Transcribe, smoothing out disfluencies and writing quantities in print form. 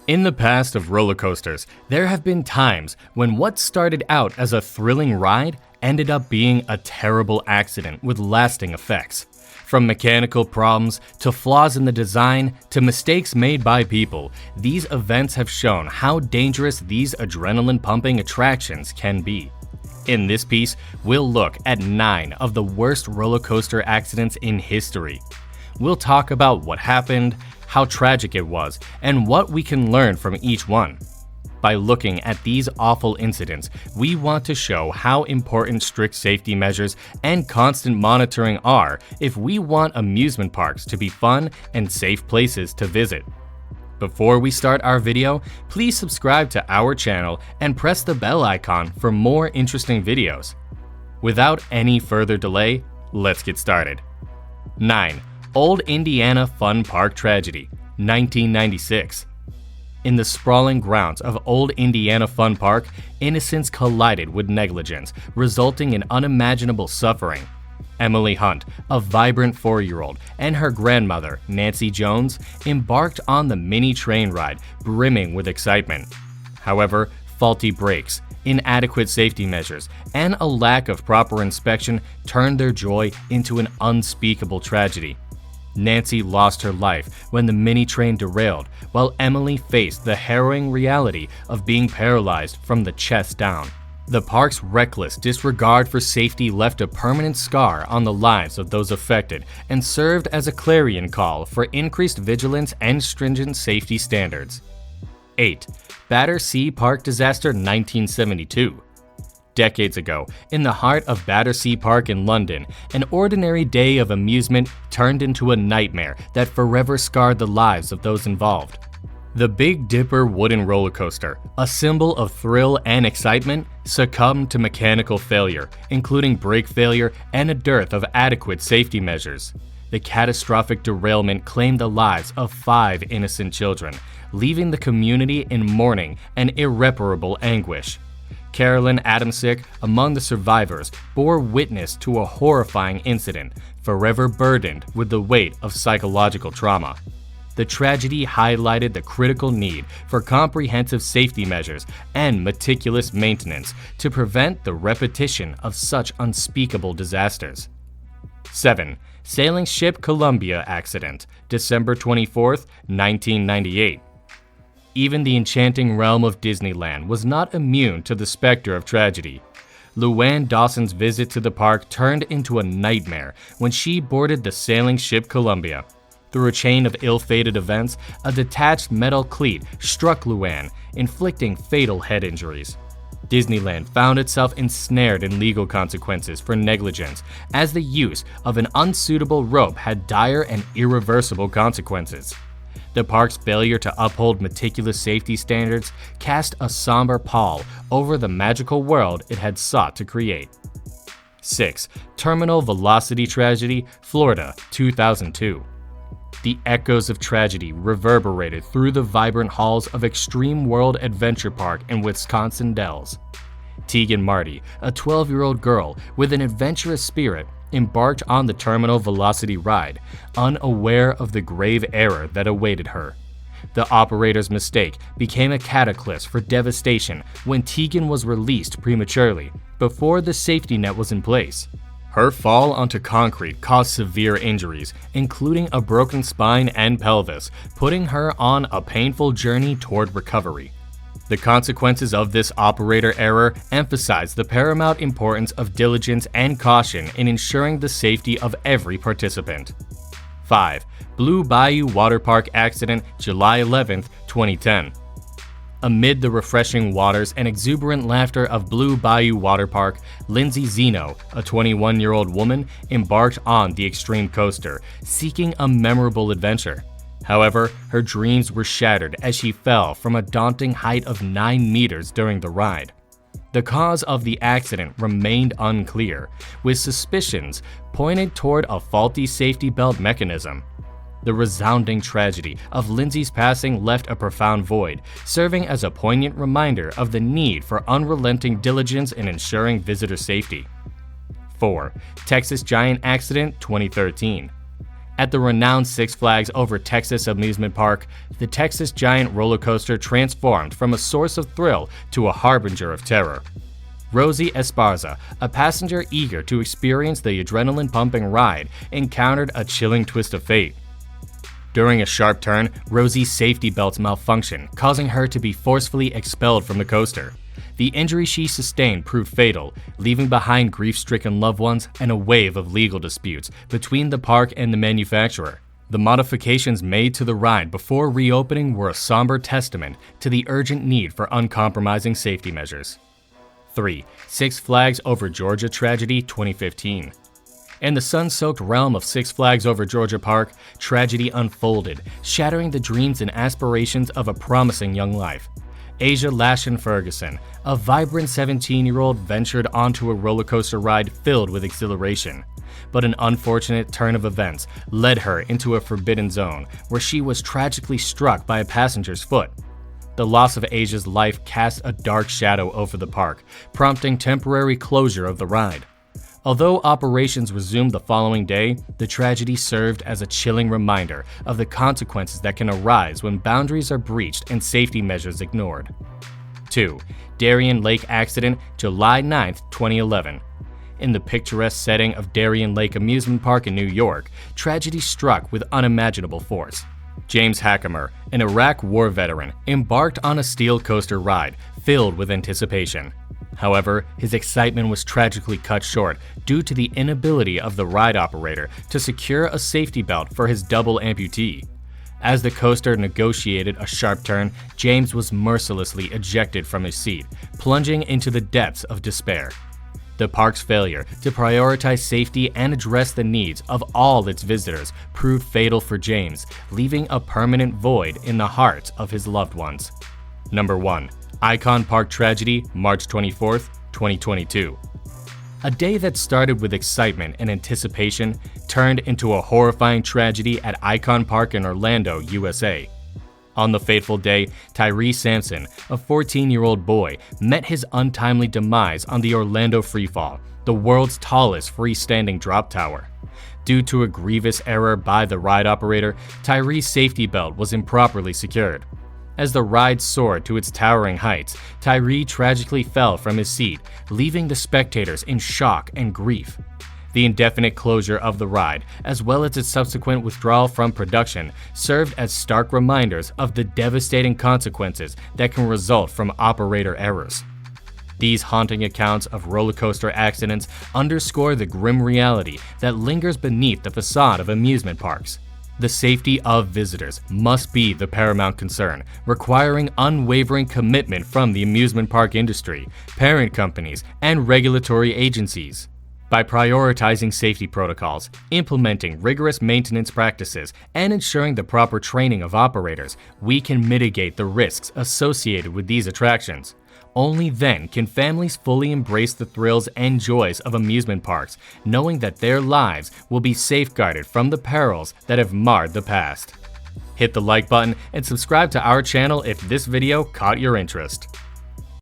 In the past of roller coasters, there have been times when what started out as a thrilling ride ended up being a terrible accident with lasting effects. From mechanical problems to flaws in the design to mistakes made by people, these events have shown how dangerous these adrenaline-pumping attractions can be. In this piece, we'll look at 9 of the worst roller coaster accidents in history. We'll talk about what happened, how tragic it was, and what we can learn from each one. By looking at these awful incidents, we want to show how important strict safety measures and constant monitoring are if we want amusement parks to be fun and safe places to visit. Before we start our video, please subscribe to our channel and press the bell icon for more interesting videos. Without any further delay, let's get started. 9. Old Indiana Fun Park Tragedy, 1996. In the sprawling grounds of Old Indiana Fun Park, innocence collided with negligence, resulting in unimaginable suffering. Emily Hunt, a vibrant 4-year-old, and her grandmother, Nancy Jones, embarked on the mini train ride, brimming with excitement. However, faulty brakes, inadequate safety measures, and a lack of proper inspection turned their joy into an unspeakable tragedy. Nancy lost her life when the mini train derailed, while Emily faced the harrowing reality of being paralyzed from the chest down. The park's reckless disregard for safety left a permanent scar on the lives of those affected and served as a clarion call for increased vigilance and stringent safety standards. 8. Battersea Park Disaster 1972. Decades ago, in the heart of Battersea Park in London, an ordinary day of amusement turned into a nightmare that forever scarred the lives of those involved. The Big Dipper wooden roller coaster, a symbol of thrill and excitement, succumbed to mechanical failure, including brake failure and a dearth of adequate safety measures. The catastrophic derailment claimed the lives of 5 innocent children, leaving the community in mourning and irreparable anguish. Carolyn Adamczyk, among the survivors, bore witness to a horrifying incident, forever burdened with the weight of psychological trauma. The tragedy highlighted the critical need for comprehensive safety measures and meticulous maintenance to prevent the repetition of such unspeakable disasters. 7. Sailing Ship Columbia Accident, December 24, 1998. Even the enchanting realm of Disneyland was not immune to the specter of tragedy. Luann Dawson's visit to the park turned into a nightmare when she boarded the sailing ship Columbia. Through a chain of ill-fated events, a detached metal cleat struck Luann, inflicting fatal head injuries. Disneyland found itself ensnared in legal consequences for negligence, as the use of an unsuitable rope had dire and irreversible consequences. The park's failure to uphold meticulous safety standards cast a somber pall over the magical world it had sought to create. 6. Terminal Velocity Tragedy, Florida, 2002. The echoes of tragedy reverberated through the vibrant halls of Extreme World Adventure Park in Wisconsin Dells. Tegan Marty, a 12-year-old girl with an adventurous spirit, embarked on the Terminal Velocity ride, unaware of the grave error that awaited her. The operator's mistake became a catalyst for devastation when Tegan was released prematurely, before the safety net was in place. Her fall onto concrete caused severe injuries, including a broken spine and pelvis, putting her on a painful journey toward recovery. The consequences of this operator error emphasize the paramount importance of diligence and caution in ensuring the safety of every participant. 5. Blue Bayou Water Park Accident, July 11, 2010. Amid the refreshing waters and exuberant laughter of Blue Bayou Water Park, Lindsay Zeno, a 21-year-old woman, embarked on the extreme coaster, seeking a memorable adventure. However, her dreams were shattered as she fell from a daunting height of 9 meters during the ride. The cause of the accident remained unclear, with suspicions pointed toward a faulty safety belt mechanism. The resounding tragedy of Lindsay's passing left a profound void, serving as a poignant reminder of the need for unrelenting diligence in ensuring visitor safety. 4. Texas Giant Accident 2013. At the renowned Six Flags Over Texas amusement park, the Texas Giant roller coaster transformed from a source of thrill to a harbinger of terror. Rosie Esparza, a passenger eager to experience the adrenaline-pumping ride, encountered a chilling twist of fate. During a sharp turn, Rosie's safety belts malfunctioned, causing her to be forcefully expelled from the coaster. The injury she sustained proved fatal, leaving behind grief-stricken loved ones and a wave of legal disputes between the park and the manufacturer. The modifications made to the ride before reopening were a somber testament to the urgent need for uncompromising safety measures. 3. Six Flags Over Georgia Tragedy 2015. In the sun-soaked realm of Six Flags Over Georgia Park, tragedy unfolded, shattering the dreams and aspirations of a promising young life. Asia Lashin Ferguson, a vibrant 17-year-old, ventured onto a roller coaster ride filled with exhilaration. But an unfortunate turn of events led her into a forbidden zone, where she was tragically struck by a passenger's foot. The loss of Asia's life cast a dark shadow over the park, prompting temporary closure of the ride. Although operations resumed the following day, the tragedy served as a chilling reminder of the consequences that can arise when boundaries are breached and safety measures ignored. 2. Darien Lake Accident, July 9, 2011. In the picturesque setting of Darien Lake Amusement Park in New York, tragedy struck with unimaginable force. James Hackemer, an Iraq War veteran, embarked on a steel coaster ride filled with anticipation. However, his excitement was tragically cut short due to the inability of the ride operator to secure a safety belt for his double amputee. As the coaster negotiated a sharp turn, James was mercilessly ejected from his seat, plunging into the depths of despair. The park's failure to prioritize safety and address the needs of all its visitors proved fatal for James, leaving a permanent void in the hearts of his loved ones. Number 1. Icon Park Tragedy, March 24, 2022. A day that started with excitement and anticipation turned into a horrifying tragedy at Icon Park in Orlando, USA. On the fateful day, Tyree Sampson, a 14-year-old boy, met his untimely demise on the Orlando Freefall, the world's tallest freestanding drop tower. Due to a grievous error by the ride operator, Tyree's safety belt was improperly secured. As the ride soared to its towering heights, Tyree tragically fell from his seat, leaving the spectators in shock and grief. The indefinite closure of the ride, as well as its subsequent withdrawal from production, served as stark reminders of the devastating consequences that can result from operator errors. These haunting accounts of roller coaster accidents underscore the grim reality that lingers beneath the facade of amusement parks. The safety of visitors must be the paramount concern, requiring unwavering commitment from the amusement park industry, parent companies, and regulatory agencies. By prioritizing safety protocols, implementing rigorous maintenance practices, and ensuring the proper training of operators, we can mitigate the risks associated with these attractions. Only then can families fully embrace the thrills and joys of amusement parks, knowing that their lives will be safeguarded from the perils that have marred the past. Hit the like button and subscribe to our channel if this video caught your interest.